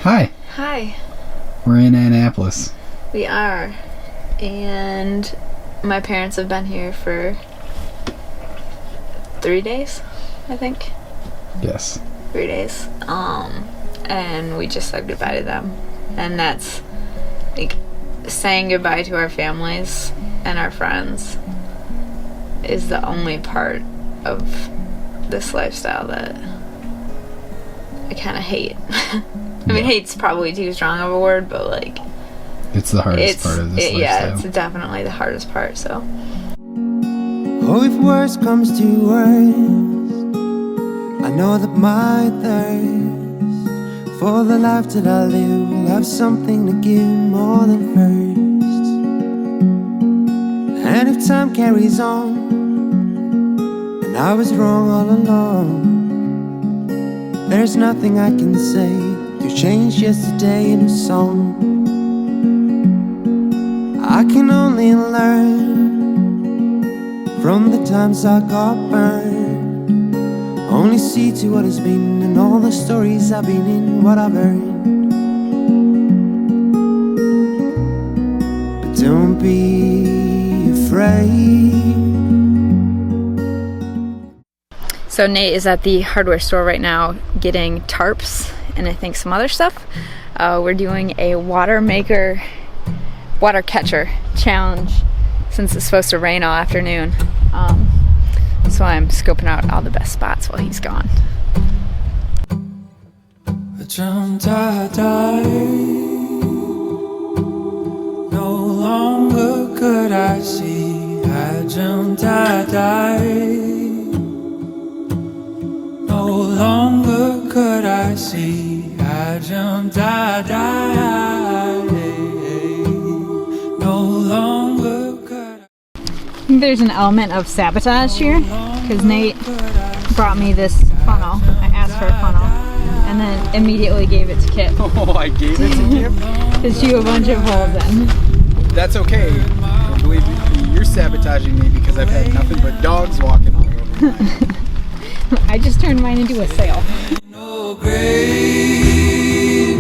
Hi. Hi. We're in Annapolis. We are. And my parents have been here for 3 days, I think. Yes. 3 days. And we just said goodbye to them. And that's like saying goodbye to our families and our friends is the only part of this lifestyle that I kind of hate. I mean, hate's probably too strong of a word, but like it's the hardest part of this lifestyle. Yeah, it's definitely the hardest part. So. Oh, if worst comes to worst, I know that my thirst for the life that I live will have something to give more than first. And if time carries on and I was wrong all along, there's nothing I can say to change yesterday into song. I can only learn from the times I got burned, only see to what has been and all the stories I've been in, what I've earned. But don't be afraid. So Nate is at the hardware store right now getting tarps and I think some other stuff. We're doing a water catcher challenge since it's supposed to rain all afternoon. So I'm scoping out all the best spots while he's gone. I dreamt I died. No longer could I see. I dreamt I died. No longer could I see. I dreamt I died. No longer could I. I think there's an element of sabotage here because Nate brought me this funnel. I asked for a funnel and then immediately gave it to Kit. Oh, I gave it to you? To shoot a bunch of holes in. That's okay. I believe you're sabotaging me because I've had nothing but dogs walking all over me. I just turned mine into a sail. No grave,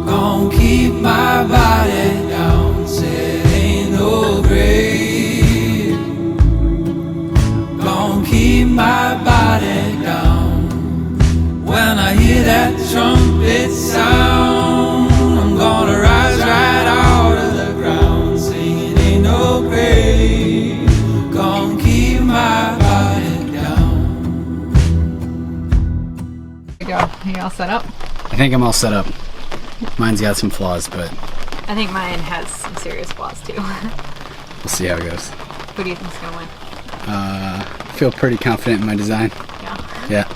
gon' keep my body down. Said ain't no grave, gon' keep my body down. When I hear that trumpet sound, I'm gonna rise right out of the ground, singing ain't no grave, gon' keep my body down. There you go. Are you all set up? I think I'm all set up. Mine's got some flaws, but I think mine has some serious flaws too. we'll see how it goes. Who do you think's gonna win? I feel pretty confident in my design. Yeah.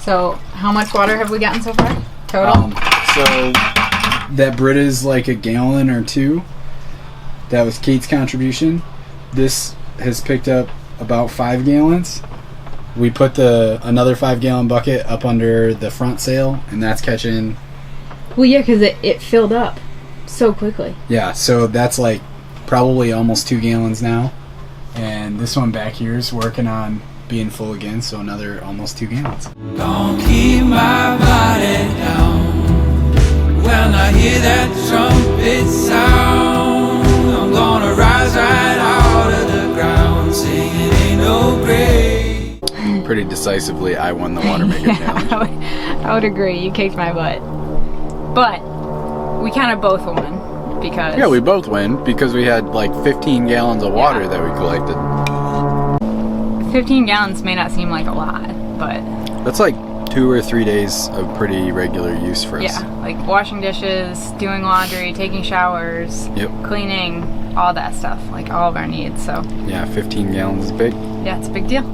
So, how much water have we gotten so far? Total? So, that Brita's like a gallon or two. That was Kate's contribution. This has picked up about 5 gallons. We put another 5-gallon bucket up under the front sail, and that's catching. Well, yeah, because it filled up so quickly. Yeah, so that's like probably almost 2 gallons now. And this one back here is working on being full again, so another almost 2 gallons. Gonna keep my body down. When I hear that trumpet sound, I'm gonna rise right out of the ground, singing ain't no grave. Pretty decisively, I won the water maker challenge. I would agree. You kicked my butt. But we kind of both won because... Yeah, we both win because we had like 15 gallons of water that we collected. 15 gallons may not seem like a lot, but... That's like 2 or 3 days of pretty regular use for us. Yeah, like washing dishes, doing laundry, taking showers, cleaning, all that stuff, like all of our needs, so... Yeah, 15 gallons is big. Yeah, it's a big deal.